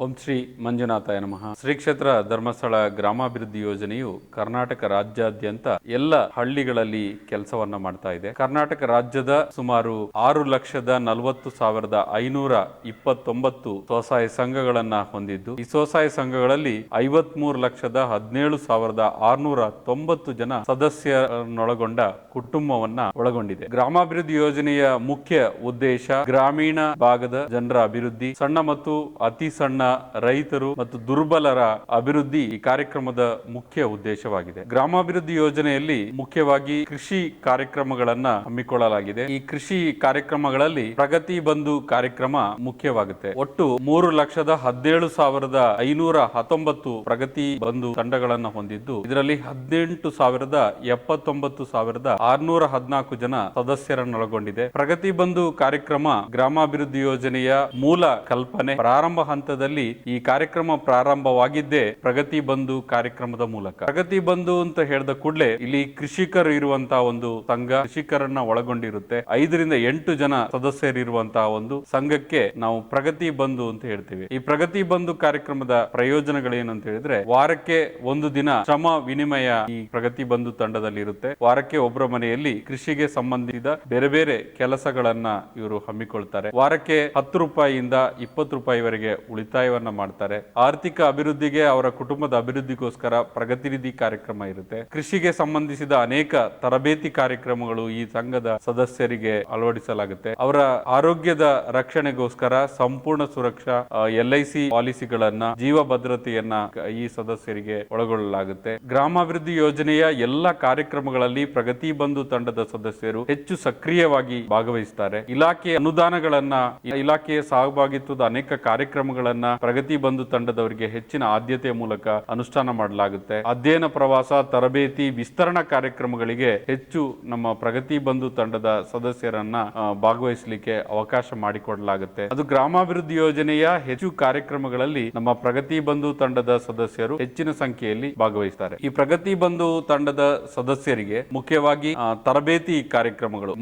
ಓಂ ಶ್ರೀ ಮಂಜುನಾಥಾಯ ನಮಃ. ಶ್ರೀ ಕ್ಷೇತ್ರ ಧರ್ಮಸ್ಥಳ ಗ್ರಾಮಾಭಿವೃದ್ಧಿ ಯೋಜನೆಯು ಕರ್ನಾಟಕ ರಾಜ್ಯಾದ್ಯಂತ ಎಲ್ಲ ಹಳ್ಳಿಗಳಲ್ಲಿ ಕೆಲಸವನ್ನ ಮಾಡ್ತಾ ಇದೆ. ಕರ್ನಾಟಕ ರಾಜ್ಯದ ಸುಮಾರು 6,40,529 ಸ್ವಸಹಾಯ ಸಂಘಗಳನ್ನ ಹೊಂದಿದ್ದು, ಈ ಸ್ವಸಹಾಯ ಸಂಘಗಳಲ್ಲಿ 53,17,690 ಜನ ಸದಸ್ಯರನ್ನೊಳಗೊಂಡ ಕುಟುಂಬವನ್ನ ಒಳಗೊಂಡಿದೆ. ಗ್ರಾಮಾಭಿವೃದ್ಧಿ ಯೋಜನೆಯ ಮುಖ್ಯ ಉದ್ದೇಶ ಗ್ರಾಮೀಣ ಭಾಗದ ಜನರ ಅಭಿವೃದ್ಧಿ, ಸಣ್ಣ ಮತ್ತು ಅತಿ ಸಣ್ಣ ರೈತರು ಮತ್ತು ದುರ್ಬಲರ ಅಭಿವೃದ್ಧಿ ಈ ಕಾರ್ಯಕ್ರಮದ ಮುಖ್ಯ ಉದ್ದೇಶವಾಗಿದೆ. ಗ್ರಾಮಾಭಿವೃದ್ಧಿ ಯೋಜನೆಯಲ್ಲಿ ಮುಖ್ಯವಾಗಿ ಕೃಷಿ ಕಾರ್ಯಕ್ರಮಗಳನ್ನ ಹಮ್ಮಿಕೊಳ್ಳಲಾಗಿದೆ. ಈ ಕೃಷಿ ಕಾರ್ಯಕ್ರಮಗಳಲ್ಲಿ ಪ್ರಗತಿ ಬಂಧು ಕಾರ್ಯಕ್ರಮ ಮುಖ್ಯವಾಗುತ್ತೆ. ಒಟ್ಟು 3,17,519 ಪ್ರಗತಿ ಬಂಧು ತಂಡಗಳನ್ನ ಹೊಂದಿದ್ದು, ಇದರಲ್ಲಿ 18,79,614 ಜನ ಸದಸ್ಯರನ್ನೊಳಗೊಂಡಿದೆ. ಪ್ರಗತಿ ಬಂಧು ಕಾರ್ಯಕ್ರಮ ಗ್ರಾಮಾಭಿವೃದ್ಧಿ ಯೋಜನೆಯ ಮೂಲ ಕಲ್ಪನೆ. ಪ್ರಾರಂಭ ಹಂತದಲ್ಲಿ ಈ ಕಾರ್ಯಕ್ರಮ ಪ್ರಾರಂಭವಾಗಿದ್ದೇ ಪ್ರಗತಿ ಬಂಧು ಕಾರ್ಯಕ್ರಮದ ಮೂಲಕ. ಪ್ರಗತಿ ಬಂಧು ಅಂತ ಹೇಳಿದ ಕೂಡಲೇ ಇಲ್ಲಿ ಕೃಷಿಕರು ಇರುವಂತಹ ಒಂದು ಸಂಘ, ಕೃಷಿಕರನ್ನ ಒಳಗೊಂಡಿರುತ್ತೆ. 5ರಿಂದ 8 ಜನ ಸದಸ್ಯರಿರುವಂತಹ ಒಂದು ಸಂಘಕ್ಕೆ ನಾವು ಪ್ರಗತಿ ಬಂಧು ಅಂತ ಹೇಳ್ತೀವಿ. ಈ ಪ್ರಗತಿ ಬಂಧು ಕಾರ್ಯಕ್ರಮದ ಪ್ರಯೋಜನಗಳೇನು ಅಂತ ಹೇಳಿದ್ರೆ, ವಾರಕ್ಕೆ ಒಂದು ದಿನ ಶ್ರಮ ವಿನಿಮಯ ಈ ಪ್ರಗತಿ ಬಂಧು ತಂಡದಲ್ಲಿ ಇರುತ್ತೆ. ವಾರಕ್ಕೆ ಒಬ್ಬರ ಮನೆಯಲ್ಲಿ ಕೃಷಿಗೆ ಸಂಬಂಧಿಸಿದ ಬೇರೆ ಬೇರೆ ಕೆಲಸಗಳನ್ನ ಇವರು ಹಮ್ಮಿಕೊಳ್ತಾರೆ. ವಾರಕ್ಕೆ 10 ರೂಪಾಯಿಯಿಂದ 20 ರೂಪಾಯಿವರೆಗೆ ಉಳಿತಾಯವನ್ನ ಮಾಡ್ತಾರೆ. ಆರ್ಥಿಕ ಅಭಿವೃದ್ಧಿಗೆ, ಅವರ ಕುಟುಂಬದ ಅಭಿವೃದ್ಧಿಗೋಸ್ಕರ ಪ್ರಗತಿ ನಿಧಿ ಕಾರ್ಯಕ್ರಮ ಇರುತ್ತೆ. ಕೃಷಿಗೆ ಸಂಬಂಧಿಸಿದ ಅನೇಕ ತರಬೇತಿ ಕಾರ್ಯಕ್ರಮಗಳು ಈ ಸಂಘದ ಸದಸ್ಯರಿಗೆ ಅಳವಡಿಸಲಾಗುತ್ತೆ. ಅವರ ಆರೋಗ್ಯದ ರಕ್ಷಣೆಗೋಸ್ಕರ ಸಂಪೂರ್ಣ ಸುರಕ್ಷಾ LIC ಪಾಲಿಸಿಗಳನ್ನ, ಜೀವ ಭದ್ರತೆಯನ್ನ ಈ ಸದಸ್ಯರಿಗೆ ಒಳಗೊಳ್ಳಲಾಗುತ್ತೆ. ಗ್ರಾಮಾಭಿವೃದ್ಧಿ ಯೋಜನೆಯ ಎಲ್ಲ ಕಾರ್ಯಕ್ರಮಗಳಲ್ಲಿ ಪ್ರಗತಿ ಬಂಧು ತಂಡದ ಸದಸ್ಯರು ಹೆಚ್ಚು ಸಕ್ರಿಯವಾಗಿ ಭಾಗವಹಿಸುತ್ತಾರೆ. ಇಲಾಖೆಯ ಅನುದಾನಗಳನ್ನ, ಇಲಾಖೆಯ ಸಹಭಾಗಿತ್ವದ ಅನೇಕ ಕಾರ್ಯಕ್ರಮಗಳನ್ನ ಪ್ರಗತಿ ಬಂಧು ತಂಡದವರಿಗೆ ಹೆಚ್ಚಿನ ಆದ್ಯತೆಯ ಮೂಲಕ ಅನುಷ್ಠಾನ ಮಾಡಲಾಗುತ್ತೆ. ಅಧ್ಯಯನ ಪ್ರವಾಸ, ತರಬೇತಿ, ವಿಸ್ತರಣಾ ಕಾರ್ಯಕ್ರಮಗಳಿಗೆ ಹೆಚ್ಚು ನಮ್ಮ ಪ್ರಗತಿ ಬಂಧು ತಂಡದ ಸದಸ್ಯರನ್ನ ಭಾಗವಹಿಸಲಿಕ್ಕೆ ಅವಕಾಶ ಮಾಡಿಕೊಡಲಾಗುತ್ತೆ. ಅದು ಗ್ರಾಮಾಭಿವೃದ್ಧಿ ಯೋಜನೆಯ ಹೆಚ್ಚು ಕಾರ್ಯಕ್ರಮಗಳಲ್ಲಿ ನಮ್ಮ ಪ್ರಗತಿ ಬಂಧು ತಂಡದ ಸದಸ್ಯರು ಹೆಚ್ಚಿನ ಸಂಖ್ಯೆಯಲ್ಲಿ ಭಾಗವಹಿಸುತ್ತಾರೆ. ಈ ಪ್ರಗತಿ ಬಂಧು ತಂಡದ ಸದಸ್ಯರಿಗೆ ಮುಖ್ಯವಾಗಿ ತರಬೇತಿ ಕಾರ್ಯಕ್ರಮಗಳು,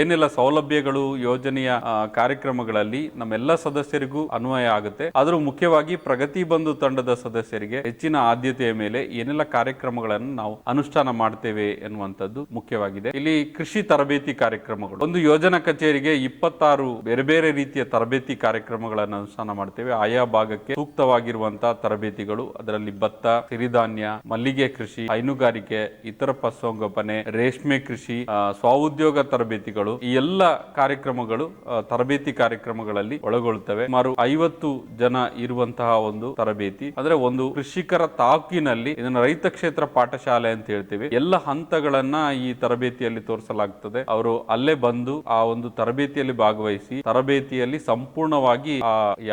ಏನೆಲ್ಲ ಸೌಲಭ್ಯಗಳು ಯೋಜನೆಯ ಕಾರ್ಯಕ್ರಮಗಳಲ್ಲಿ ನಮ್ಮೆಲ್ಲ ಸದಸ್ಯರಿಗೂ ಅನ್ವಯ ಆಗುತ್ತೆ. ಆದರೂ ಮುಖ್ಯವಾಗಿ ಪ್ರಗತಿ ಬಂಧು ತಂಡದ ಸದಸ್ಯರಿಗೆ ಹೆಚ್ಚಿನ ಆದ್ಯತೆಯ ಮೇಲೆ ಏನೆಲ್ಲ ಕಾರ್ಯಕ್ರಮಗಳನ್ನು ನಾವು ಅನುಷ್ಠಾನ ಮಾಡ್ತೇವೆ ಎನ್ನುವಂಥದ್ದು ಮುಖ್ಯವಾಗಿದೆ. ಇಲ್ಲಿ ಕೃಷಿ ತರಬೇತಿ ಕಾರ್ಯಕ್ರಮಗಳು, ಒಂದು ಯೋಜನಾ ಕಚೇರಿಗೆ 26 ಬೇರೆ ಬೇರೆ ರೀತಿಯ ತರಬೇತಿ ಕಾರ್ಯಕ್ರಮಗಳನ್ನು ಅನುಷ್ಠಾನ ಮಾಡ್ತೇವೆ. ಆಯಾ ಭಾಗಕ್ಕೆ ಸೂಕ್ತವಾಗಿರುವಂತಹ ತರಬೇತಿಗಳು, ಅದರಲ್ಲಿ ಭತ್ತ, ಸಿರಿಧಾನ್ಯ, ಮಲ್ಲಿಗೆ ಕೃಷಿ, ಹೈನುಗಾರಿಕೆ, ಇತರ ಪಶುಸಂಗೋಪನೆ, ರೇಷ್ಮೆ ಕೃಷಿ, ಸ್ವಉದ್ಯೋಗ ತರಬೇತಿಗಳು, ಈ ಎಲ್ಲ ಕಾರ್ಯಕ್ರಮಗಳು ತರಬೇತಿ ಕಾರ್ಯಕ್ರಮಗಳಲ್ಲಿ ಒಳಗೊಳ್ಳುತ್ತವೆ. ಸುಮಾರು 50 ಜನ ಇರುವಂತಹ ಒಂದು ತರಬೇತಿ, ಅಂದ್ರೆ ಒಂದು ಕೃಷಿಕರ ತಾಕಿನಲ್ಲಿ ಇದನ್ನು ರೈತ ಕ್ಷೇತ್ರ ಪಾಠಶಾಲೆ ಅಂತ ಹೇಳ್ತೀವಿ. ಎಲ್ಲ ಹಂತಗಳನ್ನ ಈ ತರಬೇತಿಯಲ್ಲಿ ತೋರಿಸಲಾಗುತ್ತದೆ. ಅವರು ಅಲ್ಲೇ ಬಂದು ಆ ಒಂದು ತರಬೇತಿಯಲ್ಲಿ ಭಾಗವಹಿಸಿ, ತರಬೇತಿಯಲ್ಲಿ ಸಂಪೂರ್ಣವಾಗಿ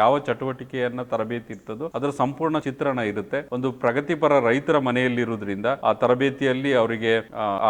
ಯಾವ ಚಟುವಟಿಕೆಯನ್ನ ತರಬೇತಿ ಇರ್ತದೋ ಅದರ ಸಂಪೂರ್ಣ ಚಿತ್ರಣ ಇರುತ್ತೆ. ಒಂದು ಪ್ರಗತಿಪರ ರೈತರ ಮನೆಯಲ್ಲಿ ಇರುವುದರಿಂದ ಆ ತರಬೇತಿಯಲ್ಲಿ ಅವರಿಗೆ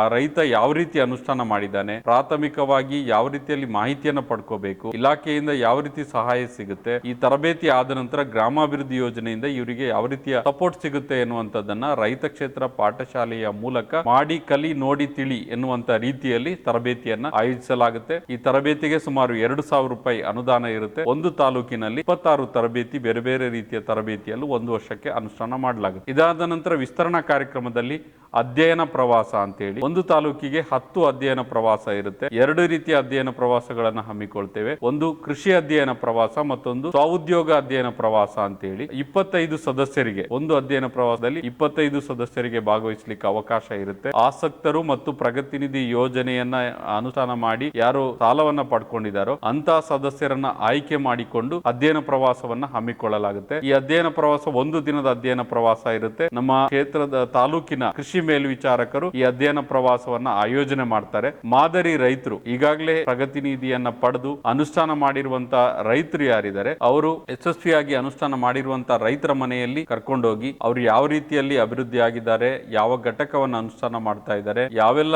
ಆ ರೈತ ಯಾವ ರೀತಿ ಅನುಷ್ಠಾನ ಮಾಡಿದ್ದಾನೆ, ಪ್ರಾಥಮಿಕವಾಗಿ ಯಾವ ರೀತಿಯಲ್ಲಿ ಮಾಹಿತಿಯನ್ನು ಪಡ್ಕೋಬೇಕು, ಇಲಾಖೆಯಿಂದ ಯಾವ ರೀತಿ ಸಹಾಯ ಸಿಗುತ್ತೆ, ಈ ತರಬೇತಿ ಆದ ನಂತರ ಗ್ರಾಮಾಭಿವೃದ್ಧಿ ಯೋಜನೆಯಿಂದ ಇವರಿಗೆ ಯಾವ ರೀತಿಯ ಸಪೋರ್ಟ್ ಸಿಗುತ್ತೆ ಎನ್ನುವಂಥದ್ದನ್ನ ರೈತ ಕ್ಷೇತ್ರ ಪಾಠಶಾಲೆಯ ಮೂಲಕ ಮಾಡಿ, ಕಲಿ, ನೋಡಿ, ತಿಳಿ ಎನ್ನುವಂತ ರೀತಿಯಲ್ಲಿ ತರಬೇತಿಯನ್ನ ಆಯೋಜಿಸಲಾಗುತ್ತೆ. ಈ ತರಬೇತಿಗೆ ಸುಮಾರು 2,000 ರೂಪಾಯಿ ಅನುದಾನ ಇರುತ್ತೆ. ಒಂದು ತಾಲೂಕಿನಲ್ಲಿ 26 ತರಬೇತಿ, ಬೇರೆ ಬೇರೆ ರೀತಿಯ ತರಬೇತಿಯಲ್ಲೂ 1 ವರ್ಷಕ್ಕೆ ಅನುಷ್ಠಾನ ಮಾಡಲಾಗುತ್ತೆ. ಇದಾದ ನಂತರ ವಿಸ್ತರಣಾ ಕಾರ್ಯಕ್ರಮದಲ್ಲಿ ಅಧ್ಯಯನ ಪ್ರವಾಸ ಅಂತ ಹೇಳಿ ಒಂದು ತಾಲೂಕಿಗೆ 10 ಅಧ್ಯಯನ ಪ್ರವಾಸ ಇರುತ್ತೆ. 2 ರೀತಿಯ ಅಧ್ಯಯನ ಪ್ರವಾಸಗಳನ್ನ ಹಮ್ಮಿಕೊಳ್ತೇವೆ. ಒಂದು ಕೃಷಿ ಅಧ್ಯಯನ ಪ್ರವಾಸ, ಮತ್ತೊಂದು ಸ್ವಉದ್ಯೋಗ ಅಧ್ಯಯನ ಪ್ರವಾಸ ಅಂತ ಹೇಳಿ 25 ಸದಸ್ಯರಿಗೆ, ಒಂದು ಅಧ್ಯಯನ ಪ್ರವಾಸದಲ್ಲಿ 25 ಸದಸ್ಯರಿಗೆ ಭಾಗವಹಿಸಲಿಕ್ಕೆ ಅವಕಾಶ ಇರುತ್ತೆ. ಆಸಕ್ತರು ಮತ್ತು ಪ್ರಗತಿ ನಿಧಿ ಯೋಜನೆಯನ್ನ ಅನುಷ್ಠಾನ ಮಾಡಿ ಯಾರು ಸಾಲವನ್ನ ಪಡ್ಕೊಂಡಿದ್ದಾರೋ ಅಂತ ಸದಸ್ಯರನ್ನ ಆಯ್ಕೆ ಮಾಡಿಕೊಂಡು ಅಧ್ಯಯನ ಪ್ರವಾಸವನ್ನ ಹಮ್ಮಿಕೊಳ್ಳಲಾಗುತ್ತೆ. ಈ ಅಧ್ಯಯನ ಪ್ರವಾಸ 1 ದಿನದ ಅಧ್ಯಯನ ಪ್ರವಾಸ ಇರುತ್ತೆ. ನಮ್ಮ ಕ್ಷೇತ್ರದ ತಾಲೂಕಿನ ಕೃಷಿ ಮೇಲ್ವಿಚಾರಕರು ಈ ಅಧ್ಯಯನ ಪ್ರವಾಸವನ್ನ ಆಯೋಜನೆ ಮಾಡ್ತಾರೆ. ಮಾದರಿ ರೈತರು, ಈಗಾಗಲೇ ಪ್ರಗತಿ ನಿಧಿಯನ್ನ ಪಡೆದು ಅನುಷ್ಠಾನ ಮಾಡಿರುವಂತಹ ರೈತರು ಯಾರಿದ್ದಾರೆ, ಅವರು ಯಶಸ್ವಿಯಾಗಿ ಅನುಷ್ಠಾನ ಮಾಡಿರುವಂತಹ ರೈತರ ಮನೆಯಲ್ಲಿ ಕರ್ಕೊಂಡೋಗಿ ಅವರು ಯಾವ ರೀತಿಯಲ್ಲಿ ಅಭಿವೃದ್ಧಿ ಆಗಿದ್ದಾರೆ, ಯಾವ ಘಟಕವನ್ನ ಅನುಷ್ಠಾನ ಮಾಡ್ತಾ ಇದ್ದಾರೆ, ಯಾವೆಲ್ಲ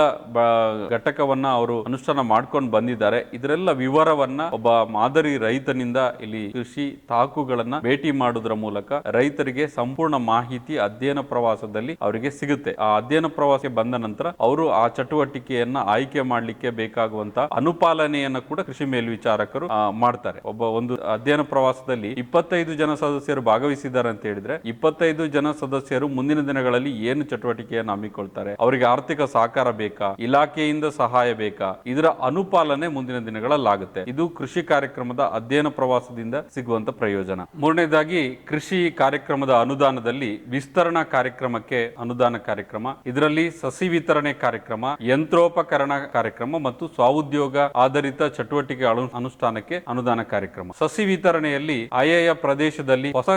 ಘಟಕವನ್ನ ಅವರು ಅನುಷ್ಠಾನ ಮಾಡ್ಕೊಂಡು ಬಂದಿದ್ದಾರೆ, ಇದರೆಲ್ಲ ವಿವರವನ್ನ ಒಬ್ಬ ಮಾದರಿ ರೈತನಿಂದ ಇಲ್ಲಿ ಕೃಷಿ ತಾಕುಗಳನ್ನ ಭೇಟಿ ಮಾಡುವುದರ ಮೂಲಕ ರೈತರಿಗೆ ಸಂಪೂರ್ಣ ಮಾಹಿತಿ ಅಧ್ಯಯನ ಪ್ರವಾಸದಲ್ಲಿ ಅವರಿಗೆ ಸಿಗುತ್ತೆ. ಆ ಅಧ್ಯಯನ ಪ್ರವಾಸಕ್ಕೆ ಬಂದ ನಂತರ ಅವರು ಆ ಚಟುವಟಿಕೆಯನ್ನ ಆಯ್ಕೆ ಮಾಡ್ಲಿಕ್ಕೆ ಬೇಕಾಗುವಂತ ಅನುಪಾಲನೆಯನ್ನ ಕೂಡ ಕೃಷಿ ಮೇಲ್ವಿಚಾರಕರು ಮಾಡ್ತಾರೆ. ಒಂದು ಅಧ್ಯಯನ ಪ್ರವಾಸದಲ್ಲಿ 25 ಜನ ಸದಸ್ಯರು ಭಾಗವಹಿಸಿದ್ದಾರೆ ಅಂತ ಹೇಳಿದ್ರೆ 25 ಜನ ಸದಸ್ಯರು ಮುಂದಿನ ದಿನಗಳಲ್ಲಿ ಏನು ಚಟುವಟಿಕೆಯನ್ನು ಹಮ್ಮಿಕೊಳ್ತಾರೆ, ಅವರಿಗೆ ಆರ್ಥಿಕ ಸಹಕಾರ ಬೇಕಾ, ಇಲಾಖೆಯಿಂದ ಸಹಾಯ ಬೇಕಾ, ಇದರ ಅನುಪಾಲನೆ ಮುಂದಿನ ದಿನಗಳಲ್ಲಾಗುತ್ತೆ. ಇದು ಕೃಷಿ ಕಾರ್ಯಕ್ರಮದ ಅಧ್ಯಯನ ಪ್ರವಾಸದಿಂದ ಸಿಗುವಂತ ಪ್ರಯೋಜನ. ಮೂರನೇದಾಗಿ ಕೃಷಿ ಕಾರ್ಯಕ್ರಮದ ಅನುದಾನದಲ್ಲಿ ವಿಸ್ತರಣಾ ಕಾರ್ಯಕ್ರಮಕ್ಕೆ ಅನುದಾನ ಕಾರ್ಯಕ್ರಮ, ಇದರಲ್ಲಿ ಸಸಿ ವಿತರಣೆ ಕಾರ್ಯಕ್ರಮ, ಯಂತ್ರೋಪಕರಣ ಕಾರ್ಯಕ್ರಮ ಮತ್ತು ಸ್ವಉದ್ಯೋಗ ಆಧಾರಿತ ಚಟುವಟಿಕೆ ಅನುಷ್ಠಾನಕ್ಕೆ ಅನುದಾನ ಕಾರ್ಯಕ್ರಮ. ಸಸಿ ವಿತರಣೆಯಲ್ಲಿ ಆಯಾಯ ಪ್ರದೇಶದಲ್ಲಿ ಹೊಸ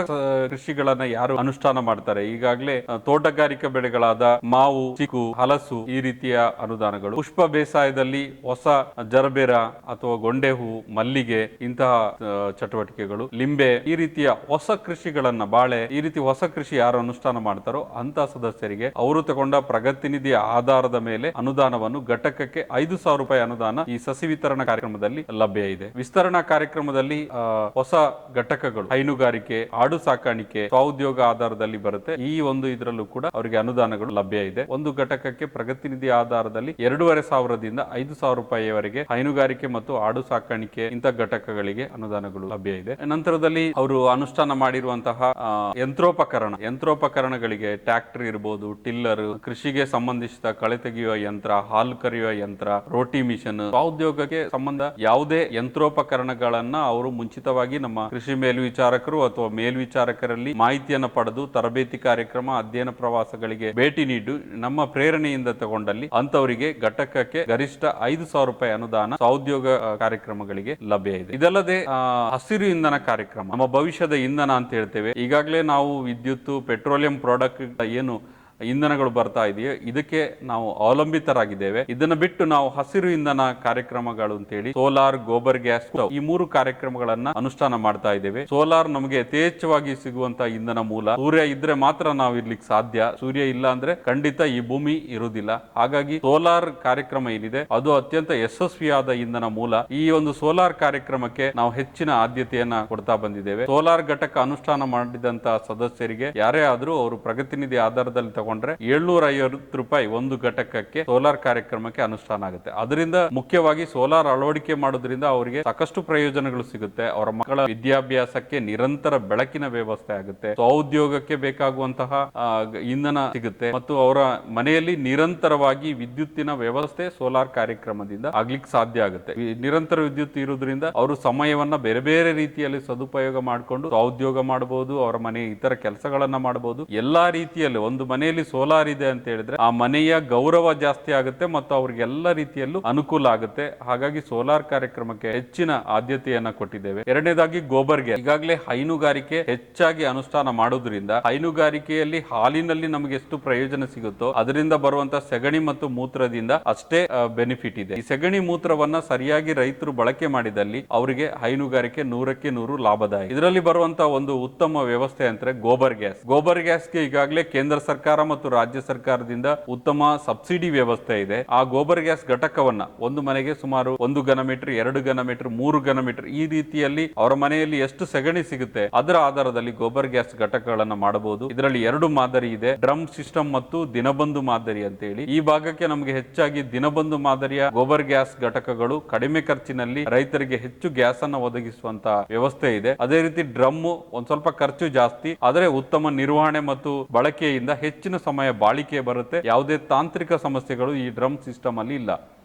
ಕೃಷಿಗಳನ್ನ ಯಾರು ಅನುಷ್ಠಾನ ಮಾಡ್ತಾರೆ, ಈಗಾಗಲೇ ತೋಟಗಾರಿಕಾ ಬೆಳೆಗಳಾದ ಮಾವು, ಚಿಕ್ಕು, ಹಲಸು ಈ ರೀತಿಯ ಅನುದಾನಗಳು. ಪುಷ್ಪ ಬೇಸಾಯದಲ್ಲಿ ಹೊಸ ಜರಬೇರ ಅಥವಾ ಗೊಂಡೆ ಹೂ, ಮಲ್ಲಿಗೆ ಇಂತಹ ಚಟುವಟಿಕೆಗಳು, ಲಿಂಬೆ ಈ ರೀತಿಯ ಹೊಸ ಕೃಷಿಗಳನ್ನ, ಬಾಳೆ ಈ ರೀತಿ ಹೊಸ ಕೃಷಿ ಯಾರು ಅನುಷ್ಠಾನ ಮಾಡ್ತಾರೋ ಅಂತ ಸದಸ್ಯರಿಗೆ ಅವರು ತಗೊಂಡ ಪ್ರಗತಿ ನಿಧಿಯ ಆಧಾರದ ಮೇಲೆ ಅನುದಾನವನ್ನು ಘಟಕಕ್ಕೆ 5,000 ರೂಪಾಯಿ ಅನುದಾನ ಈ ಸಸಿ ವಿತರಣಾ ಕಾರ್ಯಕ್ರಮದಲ್ಲಿ ಲಭ್ಯ ಇದೆ. ವಿಸ್ತರಣಾ ಕಾರ್ಯಕ್ರಮದಲ್ಲಿ ಹೊಸ ಘಟಕಗಳು, ಹೈನುಗಾರಿಕೆ, ಆಡು ಸಾಕಾಣಿಕೆ, ಸ್ವಉದ್ಯೋಗ ಆಧಾರದಲ್ಲಿ ಬರುತ್ತೆ. ಈ ಒಂದು ಇದರಲ್ಲೂ ಕೂಡ ಅವರಿಗೆ ಅನುದಾನಗಳು ಲಭ್ಯ ಇದೆ. ಒಂದು ಘಟಕಕ್ಕೆ ಪ್ರಗತಿ ನಿಧಿ ಆಧಾರದಲ್ಲಿ 2,500ದಿಂದ 5,000 ರೂಪಾಯಿವರೆಗೆ ಹೈನುಗಾರಿಕೆ ಮತ್ತು ಆಡು ಸಾಕಾಣಿಕೆ ಇಂಥ ಘಟಕಗಳಿಗೆ ಅನುದಾನಗಳು ಲಭ್ಯ ಇದೆ. ನಂತರದಲ್ಲಿ ಅವರು ಅನುಷ್ಠಾನ ಮಾಡಿರುವಂತಹ ಯಂತ್ರೋಪಕರಣಗಳಿಗೆ ಟ್ರ್ಯಾಕ್ಟರ್ ಇರಬಹುದು, ಟಿಲ್ಲರ್, ಕೃಷಿಗೆ ಸಂಬಂಧಿಸಿದ ಕಳೆ ತೆಗೆಯುವ ಯಂತ್ರ, ಹಾಲು ಕರೆಯುವ ಯಂತ್ರ, ರೋಟಿ ಮಿಷನ್, ಸ್ವಉದ್ಯೋಗಕ್ಕೆ ಸಂಬಂಧ ಯಾವುದೇ ಯಂತ್ರೋಪಕರಣಗಳನ್ನ ಅವರು ಮುಂಚಿತವಾಗಿ ನಮ್ಮ ಕೃಷಿ ಮೇಲ್ವಿಚಾರಕರು ಅಥವಾ ಮೇಲ್ವಿಚಾರಕರಲ್ಲಿ ಮಾಹಿತಿಯನ್ನು ಪಡೆದು ತರಬೇತಿ ಕಾರ್ಯಕ್ರಮ, ಅಧ್ಯಯನ ಪ್ರವಾಸಗಳಿಗೆ ಭೇಟಿ ನೀಡಿ ನಮ್ಮ ಪ್ರೇರಣೆಯಿಂದ ತಗೊಂಡಲ್ಲಿ ಅಂತವರಿಗೆ ಘಟಕಕ್ಕೆ ಗರಿಷ್ಠ 5,000 ರೂಪಾಯಿ ಅನುದಾನ ಸ್ವಉದ್ಯೋಗ ಕಾರ್ಯಕ್ರಮಗಳಿಗೆ ಲಭ್ಯ ಇದೆ. ಇದಲ್ಲದೆ ಹಸಿರು ಇಂಧನ ಕಾರ್ಯಕ್ರಮ, ನಮ್ಮ ಭವಿಷ್ಯದ ಇಂಧನ ಅಂತ ಹೇಳ್ತೇವೆ. ಈಗಾಗಲೇ ನಾವು ವಿದ್ಯುತ್, ಪೆಟ್ರೋಲಿಯಂ ಪ್ರಾಡಕ್ಟ್ ಏನು ಇಂಧನಗಳು ಬರ್ತಾ ಇದೆಯೋ ಇದಕ್ಕೆ ನಾವು ಅವಲಂಬಿತರಾಗಿದ್ದೇವೆ. ಇದನ್ನು ಬಿಟ್ಟು ನಾವು ಹಸಿರು ಇಂಧನ ಕಾರ್ಯಕ್ರಮಗಳು ಅಂತೇಳಿ ಸೋಲಾರ್, ಗೋಬರ್ ಗ್ಯಾಸ್ ಈ 3 ಕಾರ್ಯಕ್ರಮಗಳನ್ನ ಅನುಷ್ಠಾನ ಮಾಡ್ತಾ ಇದ್ದೇವೆ. ಸೋಲಾರ್ ನಮಗೆ ಯಥೇಚ್ಛವಾಗಿ ಸಿಗುವಂತ ಇಂಧನ ಮೂಲ. ಸೂರ್ಯ ಇದ್ರೆ ಮಾತ್ರ ನಾವು ಇರ್ಲಿಕ್ಕೆ ಸಾಧ್ಯ, ಸೂರ್ಯ ಇಲ್ಲ ಅಂದ್ರೆ ಖಂಡಿತ ಈ ಭೂಮಿ ಇರುವುದಿಲ್ಲ. ಹಾಗಾಗಿ ಸೋಲಾರ್ ಕಾರ್ಯಕ್ರಮ ಏನಿದೆ ಅದು ಅತ್ಯಂತ ಯಶಸ್ವಿಯಾದ ಇಂಧನ ಮೂಲ. ಈ ಒಂದು ಸೋಲಾರ್ ಕಾರ್ಯಕ್ರಮಕ್ಕೆ ನಾವು ಹೆಚ್ಚಿನ ಆದ್ಯತೆಯನ್ನ ಕೊಡ್ತಾ ಬಂದಿದ್ದೇವೆ. ಸೋಲಾರ್ ಘಟಕ ಅನುಷ್ಠಾನ ಮಾಡಿದಂತ ಸದಸ್ಯರಿಗೆ ಯಾರೇ ಆದ್ರೂ ಅವರು ಪ್ರಗತಿ ನಿಧಿ ಆಧಾರದಲ್ಲಿ ತಗೊಂಡ್ರೆ 750 ರೂಪಾಯಿ ಒಂದು ಘಟಕಕ್ಕೆ ಸೋಲಾರ್ ಕಾರ್ಯಕ್ರಮಕ್ಕೆ ಅನುಷ್ಠಾನ ಆಗುತ್ತೆ. ಅದರಿಂದ ಮುಖ್ಯವಾಗಿ ಸೋಲಾರ್ ಅಳವಡಿಕೆ ಮಾಡೋದ್ರಿಂದ ಅವರಿಗೆ ಸಾಕಷ್ಟು ಪ್ರಯೋಜನಗಳು ಸಿಗುತ್ತೆ. ಅವರ ಮಕ್ಕಳ ವಿದ್ಯಾಭ್ಯಾಸಕ್ಕೆ ನಿರಂತರ ಬೆಳಕಿನ ವ್ಯವಸ್ಥೆ ಆಗುತ್ತೆ, ಸ್ವಉದ್ಯೋಗಕ್ಕೆ ಬೇಕಾಗುವಂತಹ ಇಂಧನ ಸಿಗುತ್ತೆ ಮತ್ತು ಅವರ ಮನೆಯಲ್ಲಿ ನಿರಂತರವಾಗಿ ವಿದ್ಯುತ್ತಿನ ವ್ಯವಸ್ಥೆ ಸೋಲಾರ್ ಕಾರ್ಯಕ್ರಮದಿಂದ ಆಗ್ಲಿಕ್ಕೆ ಸಾಧ್ಯ ಆಗುತ್ತೆ. ನಿರಂತರ ವಿದ್ಯುತ್ ಇರುವುದರಿಂದ ಅವರು ಸಮಯವನ್ನ ಬೇರೆ ಬೇರೆ ರೀತಿಯಲ್ಲಿ ಸದುಪಯೋಗ ಮಾಡಿಕೊಂಡು ಸ್ವಉದ್ಯೋಗ ಮಾಡಬಹುದು, ಅವರ ಮನೆ ಇತರ ಕೆಲಸಗಳನ್ನ ಮಾಡಬಹುದು. ಎಲ್ಲಾ ರೀತಿಯಲ್ಲಿ ಒಂದು ಮನೆಯಲ್ಲಿ ಸೋಲಾರ್ ಇದೆ ಅಂತ ಹೇಳಿದ್ರೆ ಆ ಮನೆಯ ಗೌರವ ಜಾಸ್ತಿ ಆಗುತ್ತೆ ಮತ್ತು ಅವ್ರಿಗೆ ಎಲ್ಲ ರೀತಿಯಲ್ಲೂ ಅನುಕೂಲ ಆಗುತ್ತೆ. ಹಾಗಾಗಿ ಸೋಲಾರ್ ಕಾರ್ಯಕ್ರಮಕ್ಕೆ ಹೆಚ್ಚಿನ ಆದ್ಯತೆಯನ್ನ ಕೊಟ್ಟಿದ್ದೇವೆ. ಎರಡನೇದಾಗಿ ಗೋಬರ್ ಗ್ಯಾಸ್. ಈಗಾಗಲೇ ಹೈನುಗಾರಿಕೆ ಹೆಚ್ಚಾಗಿ ಅನುಷ್ಠಾನ ಮಾಡೋದ್ರಿಂದ ಹೈನುಗಾರಿಕೆಯಲ್ಲಿ ಹಾಲಿನಲ್ಲಿ ನಮಗೆ ಎಷ್ಟು ಪ್ರಯೋಜನ ಸಿಗುತ್ತೋ ಅದರಿಂದ ಬರುವಂತಹ ಸೆಗಣಿ ಮತ್ತು ಮೂತ್ರದಿಂದ ಅಷ್ಟೇ ಬೆನಿಫಿಟ್ ಇದೆ. ಈ ಸೆಗಣಿ ಮೂತ್ರವನ್ನ ಸರಿಯಾಗಿ ರೈತರು ಬಳಕೆ ಮಾಡಿದಲ್ಲಿ ಅವರಿಗೆ ಹೈನುಗಾರಿಕೆ 100ಕ್ಕೆ 100 ಲಾಭದಾಯಕ. ಇದರಲ್ಲಿ ಬರುವಂತಹ ಒಂದು ಉತ್ತಮ ವ್ಯವಸ್ಥೆ ಅಂದ್ರೆ ಗೋಬರ್ ಗ್ಯಾಸ್. ಗೋಬರ್ ಗ್ಯಾಸ್ಗೆ ಈಗಾಗಲೇ ಕೇಂದ್ರ ಸರ್ಕಾರ ಮತ್ತು ರಾಜ್ಯ ಸರ್ಕಾರದಿಂದ ಉತ್ತಮ ಸಬ್ಸಿಡಿ ವ್ಯವಸ್ಥೆ ಇದೆ. ಆ ಗೋಬರ್ ಗ್ಯಾಸ್ ಘಟಕವನ್ನ ಒಂದು ಮನೆಗೆ ಸುಮಾರು 1 ಘನಮೀಟರ್, 2 ಘನಮೀಟರ್, 3 ಘನಮೀಟರ್ ಈ ರೀತಿಯಲ್ಲಿ ಅವರ ಮನೆಯಲ್ಲಿ ಎಷ್ಟು ಸೆಗಣಿ ಸಿಗುತ್ತೆ ಅದರ ಆಧಾರದಲ್ಲಿ ಗೋಬರ್ ಗ್ಯಾಸ್ ಘಟಕಗಳನ್ನ ಮಾಡಬಹುದು. ಇದರಲ್ಲಿ 2 ಮಾದರಿ ಇದೆ, ಡ್ರಮ್ ಸಿಸ್ಟಮ್ ಮತ್ತು ದಿನಬಂಧು ಮಾದರಿ ಅಂತ ಹೇಳಿ. ಈ ಭಾಗಕ್ಕೆ ನಮಗೆ ಹೆಚ್ಚಾಗಿ ದಿನಬಂಧು ಮಾದರಿಯ ಗೋಬರ್ ಗ್ಯಾಸ್ ಘಟಕಗಳು ಕಡಿಮೆ ಖರ್ಚಿನಲ್ಲಿ ರೈತರಿಗೆ ಹೆಚ್ಚು ಗ್ಯಾಸ್ ಅನ್ನು ಒದಗಿಸುವಂತ ವ್ಯವಸ್ಥೆ ಇದೆ. ಅದೇ ರೀತಿ ಡ್ರಮ್ ಒಂದ್ ಸ್ವಲ್ಪ ಖರ್ಚು ಜಾಸ್ತಿ, ಆದರೆ ಉತ್ತಮ ನಿರ್ವಹಣೆ ಮತ್ತು ಬಳಕೆಯಿಂದ ಹೆಚ್ಚಿನ ಸಮಯ ಬಾಳಿಕೆ ಬರುತ್ತೆ. ಯಾವುದೇ ತಾಂತ್ರಿಕ ಸಮಸ್ಯೆಗಳು ಈ ಡ್ರಮ್ ಸಿಸ್ಟಮ್ ಅಲ್ಲಿ ಇಲ್ಲ.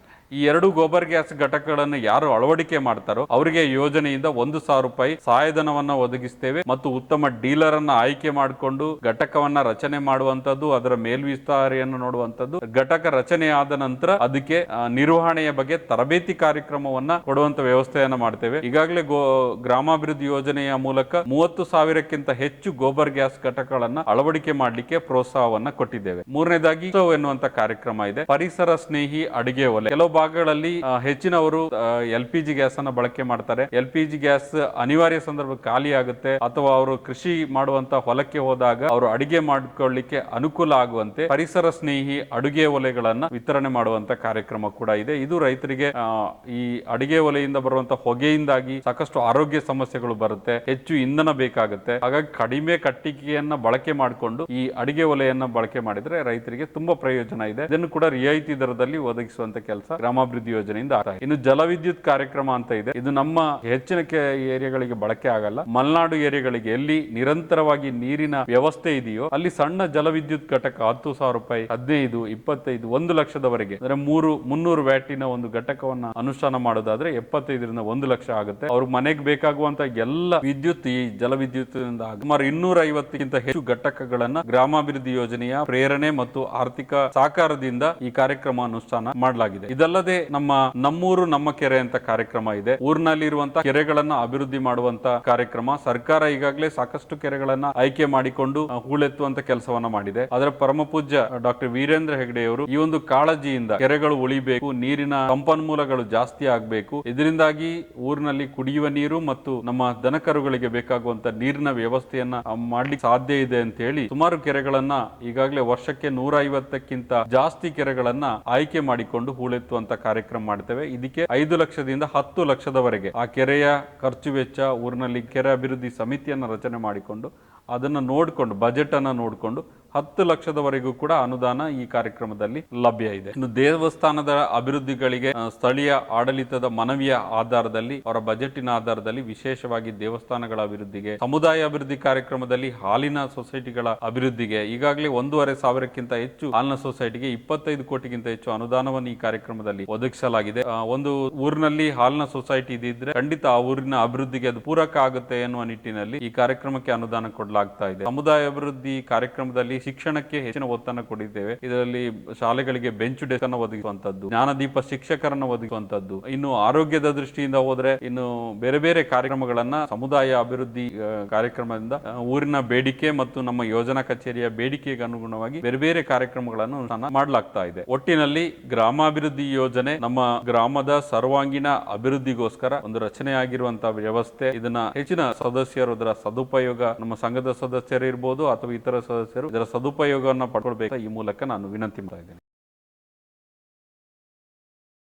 ಈ 2 ಗೋಬರ್ ಗ್ಯಾಸ್ ಘಟಕಗಳನ್ನು ಯಾರು ಅಳವಡಿಕೆ ಮಾಡ್ತಾರೋ ಅವರಿಗೆ ಯೋಜನೆಯಿಂದ 1,000 ರೂಪಾಯಿ ಸಹಾಯಧನವನ್ನ ಒದಗಿಸ್ತೇವೆ ಮತ್ತು ಉತ್ತಮ ಡೀಲರ್ ಅನ್ನ ಆಯ್ಕೆ ಮಾಡಿಕೊಂಡು ಘಟಕವನ್ನ ರಚನೆ ಮಾಡುವಂತದ್ದು, ಅದರ ಮೇಲ್ವಿಸ್ತಾರಿಯನ್ನು ನೋಡುವಂತದ್ದು, ಘಟಕ ರಚನೆ ಆದ ನಂತರ ಅದಕ್ಕೆ ನಿರ್ವಹಣೆಯ ಬಗ್ಗೆ ತರಬೇತಿ ಕಾರ್ಯಕ್ರಮವನ್ನ ಕೊಡುವಂತ ವ್ಯವಸ್ಥೆಯನ್ನ ಮಾಡ್ತೇವೆ. ಈಗಾಗಲೇ ಗ್ರಾಮಾಭಿವೃದ್ಧಿ ಯೋಜನೆಯ ಮೂಲಕ 30,000ಕ್ಕಿಂತ ಹೆಚ್ಚು ಗೋಬರ್ ಗ್ಯಾಸ್ ಘಟಕಗಳನ್ನ ಅಳವಡಿಕೆ ಮಾಡಲಿಕ್ಕೆ ಪ್ರೋತ್ಸಾಹವನ್ನ ಕೊಟ್ಟಿದ್ದೇವೆ. ಮೂರನೇದಾಗಿ ಎನ್ನುವಂತ ಕಾರ್ಯಕ್ರಮ ಇದೆ, ಪರಿಸರ ಸ್ನೇಹಿ ಅಡಿಗೆ ಒಲೆ. ಕೆಲವು ಭಾಗಗಳಲ್ಲಿ ಹೆಚ್ಚಿನವರು LPG ಗ್ಯಾಸ್ ಅನ್ನ ಬಳಕೆ ಮಾಡ್ತಾರೆ. LPG ಗ್ಯಾಸ್ ಅನಿವಾರ್ಯ ಸಂದರ್ಭ ಖಾಲಿ ಆಗುತ್ತೆ ಅಥವಾ ಅವರು ಕೃಷಿ ಮಾಡುವಂತ ಹೊಲಕ್ಕೆ ಹೋದಾಗ ಅವರು ಅಡಿಗೆ ಮಾಡಿಕೊಳ್ಳಿಕ್ಕೆ ಅನುಕೂಲ ಆಗುವಂತೆ ಪರಿಸರ ಸ್ನೇಹಿ ಅಡುಗೆ ಒಲೆಗಳನ್ನ ವಿತರಣೆ ಮಾಡುವಂತ ಕಾರ್ಯಕ್ರಮ ಕೂಡ ಇದೆ. ಇದು ರೈತರಿಗೆ ಈ ಅಡಿಗೆ ಒಲೆಯಿಂದ ಬರುವಂತ ಹೊಗೆಯಿಂದಾಗಿ ಸಾಕಷ್ಟು ಆರೋಗ್ಯ ಸಮಸ್ಯೆಗಳು ಬರುತ್ತೆ, ಹೆಚ್ಚು ಇಂಧನ ಬೇಕಾಗುತ್ತೆ. ಹಾಗಾಗಿ ಕಡಿಮೆ ಕಟ್ಟಿಗೆಯನ್ನ ಬಳಕೆ ಮಾಡಿಕೊಂಡು ಈ ಅಡಿಗೆ ಒಲೆಯನ್ನ ಬಳಕೆ ಮಾಡಿದ್ರೆ ರೈತರಿಗೆ ತುಂಬಾ ಪ್ರಯೋಜನ ಇದೆ. ಇದನ್ನು ಕೂಡ ರಿಯಾಯಿತಿ ದರದಲ್ಲಿ ಒದಗಿಸುವಂತ ಕೆಲಸ ಗ್ರಾಮಾಭಿವೃದ್ಧಿ ಯೋಜನೆಯಿಂದ ಆಗ್ತಾ ಇದೆ. ಇನ್ನು ಜಲವಿದ್ಯುತ್ ಕಾರ್ಯಕ್ರಮ ಅಂತ ಇದೆ. ಇದು ನಮ್ಮ ಹೆಚ್ಚಿನ ಏರಿಯಾಗಳಿಗೆ ಬಳಕೆ ಆಗಲ್ಲ. ಮಲೆನಾಡು ಏರಿಯಾಗಳಿಗೆ ಎಲ್ಲಿ ನಿರಂತರವಾಗಿ ನೀರಿನ ವ್ಯವಸ್ಥೆ ಇದೆಯೋ ಅಲ್ಲಿ ಸಣ್ಣ ಜಲವಿದ್ಯುತ್ ಘಟಕ 10,000 ರೂಪಾಯಿ, 15, 25, 1 ಲಕ್ಷದವರೆಗೆ ಅಂದ್ರೆ 300 ವ್ಯಾಟಿನ ಒಂದು ಘಟಕವನ್ನ ಅನುಷ್ಠಾನ ಮಾಡೋದಾದ್ರೆ 75ರಿಂದ 1 ಲಕ್ಷ ಆಗುತ್ತೆ. ಅವ್ರ ಮನೆಗೆ ಬೇಕಾಗುವಂತ ಎಲ್ಲ ವಿದ್ಯುತ್ ಈ ಜಲವಿದ್ಯುತ್ ಸುಮಾರು 250ಕ್ಕಿಂತ ಹೆಚ್ಚು ಘಟಕಗಳನ್ನ ಗ್ರಾಮಾಭಿವೃದ್ಧಿ ಯೋಜನೆಯ ಪ್ರೇರಣೆ ಮತ್ತು ಆರ್ಥಿಕ ಸಹಕಾರದಿಂದ ಈ ಕಾರ್ಯಕ್ರಮ ಅನುಷ್ಠಾನ ಮಾಡಲಾಗಿದೆ. ಇದಲ್ಲದೆ ನಮ್ಮೂರು ನಮ್ಮ ಕೆರೆ ಅಂತ ಕಾರ್ಯಕ್ರಮ ಇದೆ. ಊರಿನಲ್ಲಿರುವಂತಹ ಕೆರೆಗಳನ್ನ ಅಭಿವೃದ್ಧಿ ಮಾಡುವಂತ ಕಾರ್ಯಕ್ರಮ. ಸರ್ಕಾರ ಈಗಾಗಲೇ ಸಾಕಷ್ಟು ಕೆರೆಗಳನ್ನ ಆಯ್ಕೆ ಮಾಡಿಕೊಂಡು ಹೂಳೆತ್ತುವಂತ ಕೆಲಸವನ್ನ ಮಾಡಿದೆ. ಅದರ ಪರಮ ಪೂಜ್ಯ ಡಾಕ್ಟರ್ ವೀರೇಂದ್ರ ಹೆಗ್ಡೆ ಅವರು ಈ ಒಂದು ಕಾಳಜಿಯಿಂದ ಕೆರೆಗಳು ಉಳಿಬೇಕು, ನೀರಿನ ಸಂಪನ್ಮೂಲಗಳು ಜಾಸ್ತಿ ಆಗಬೇಕು, ಇದರಿಂದಾಗಿ ಊರಿನಲ್ಲಿ ಕುಡಿಯುವ ನೀರು ಮತ್ತು ನಮ್ಮ ದನಕರುಗಳಿಗೆ ಬೇಕಾಗುವಂತ ನೀರಿನ ವ್ಯವಸ್ಥೆಯನ್ನ ಮಾಡ್ಲಿಕ್ಕೆ ಸಾಧ್ಯ ಇದೆ ಅಂತ ಹೇಳಿ ಸುಮಾರು ಕೆರೆಗಳನ್ನ ಈಗಾಗಲೇ ವರ್ಷಕ್ಕೆ 150ಕ್ಕಿಂತ ಜಾಸ್ತಿ ಕೆರೆಗಳನ್ನ ಆಯ್ಕೆ ಮಾಡಿಕೊಂಡು ಹೂಳೆತ್ತುವಂತ ಕಾರ್ಯಕ್ರಮ ಮಾಡ್ತೇವೆ. ಇದಕ್ಕೆ 5 ಲಕ್ಷದಿಂದ 10 ಲಕ್ಷದವರೆಗೆ ಆ ಕೆರೆಯ ಖರ್ಚು ವೆಚ್ಚ ಊರಿನಲ್ಲಿ ಕೆರೆ ಅಭಿವೃದ್ಧಿ ಸಮಿತಿಯನ್ನ ರಚನೆ ಮಾಡಿಕೊಂಡು ಅದನ್ನ ನೋಡಿಕೊಂಡು ಬಜೆಟ್ ಅನ್ನ ನೋಡಿಕೊಂಡು 10 ಲಕ್ಷದವರೆಗೂ ಕೂಡ ಅನುದಾನ ಈ ಕಾರ್ಯಕ್ರಮದಲ್ಲಿ ಲಭ್ಯ ಇದೆ. ಇನ್ನು ದೇವಸ್ಥಾನದ ಅಭಿವೃದ್ಧಿಗಳಿಗೆ ಸ್ಥಳೀಯ ಆಡಳಿತದ ಮನವಿಯ ಆಧಾರದಲ್ಲಿ ಅವರ ಬಜೆಟಿನ ಆಧಾರದಲ್ಲಿ ವಿಶೇಷವಾಗಿ ದೇವಸ್ಥಾನಗಳ ಅಭಿವೃದ್ಧಿಗೆ, ಸಮುದಾಯ ಅಭಿವೃದ್ಧಿ ಕಾರ್ಯಕ್ರಮದಲ್ಲಿ ಹಾಲಿನ ಸೊಸೈಟಿಗಳ ಅಭಿವೃದ್ಧಿಗೆ ಈಗಾಗಲೇ 1,500ಕ್ಕಿಂತ ಹೆಚ್ಚು ಹಾಲಿನ ಸೊಸೈಟಿಗೆ 25 ಕೋಟಿಗಿಂತ ಹೆಚ್ಚು ಅನುದಾನವನ್ನು ಈ ಕಾರ್ಯಕ್ರಮದಲ್ಲಿ ಒದಗಿಸಲಾಗಿದೆ. ಒಂದು ಊರಿನಲ್ಲಿ ಹಾಲಿನ ಸೊಸೈಟಿ ಇದ್ರೆ ಖಂಡಿತ ಆ ಊರಿನ ಅಭಿವೃದ್ಧಿಗೆ ಅದು ಪೂರಕ ಆಗುತ್ತೆ ಎನ್ನುವ ನಿಟ್ಟಿನಲ್ಲಿ ಈ ಕಾರ್ಯಕ್ರಮಕ್ಕೆ ಅನುದಾನ ಕೊಡಲಾಗ್ತಾ ಇದೆ. ಸಮುದಾಯ ಅಭಿವೃದ್ಧಿ ಕಾರ್ಯಕ್ರಮದಲ್ಲಿ ಶಿಕ್ಷಣಕ್ಕೆ ಹೆಚ್ಚಿನ ಒತ್ತನ್ನು ಕೊಟ್ಟಿದ್ದೇವೆ. ಇದರಲ್ಲಿ ಶಾಲೆಗಳಿಗೆ ಬೆಂಚ್ ಡೆಸ್ಕ್ ಅನ್ನು ಒದಗಿಸುವಂತದ್ದು, ಜ್ಞಾನದೀಪ ಶಿಕ್ಷಕರನ್ನು ಒದಗಿಸುವಂತದ್ದು, ಇನ್ನು ಆರೋಗ್ಯದ ದೃಷ್ಟಿಯಿಂದ ಹೋದ್ರೆ ಇನ್ನು ಬೇರೆ ಬೇರೆ ಕಾರ್ಯಕ್ರಮಗಳನ್ನ ಸಮುದಾಯ ಅಭಿವೃದ್ಧಿ ಕಾರ್ಯಕ್ರಮದಿಂದ ಊರಿನ ಬೇಡಿಕೆ ಮತ್ತು ನಮ್ಮ ಯೋಜನಾ ಕಚೇರಿಯ ಬೇಡಿಕೆಗೆ ಅನುಗುಣವಾಗಿ ಬೇರೆ ಬೇರೆ ಕಾರ್ಯಕ್ರಮಗಳನ್ನು ಮಾಡಲಾಗ್ತಾ ಇದೆ. ಒಟ್ಟಿನಲ್ಲಿ ಗ್ರಾಮಾಭಿವೃದ್ಧಿ ಯೋಜನೆ ನಮ್ಮ ಗ್ರಾಮದ ಸರ್ವಾಂಗೀಣ ಅಭಿವೃದ್ಧಿಗೋಸ್ಕರ ಒಂದು ರಚನೆಯಾಗಿರುವಂತಹ ವ್ಯವಸ್ಥೆ. ಇದನ್ನ ಹೆಚ್ಚಿನ ಸದಸ್ಯರು ಇದರ ಸದುಪಯೋಗ, ನಮ್ಮ ಸಂಘದ ಸದಸ್ಯರು ಇರ್ಬೋದು ಅಥವಾ ಇತರ ಸದಸ್ಯರು ಇದರ ಸದುಪಯೋಗವನ್ನು ಪಡ್ಕೊಳ್ಬೇಕು. ಈ ಮೂಲಕ ನಾನು ವಿನಂತಿ ಮಾಡ್ತಾ ಇದ್ದೇನೆ.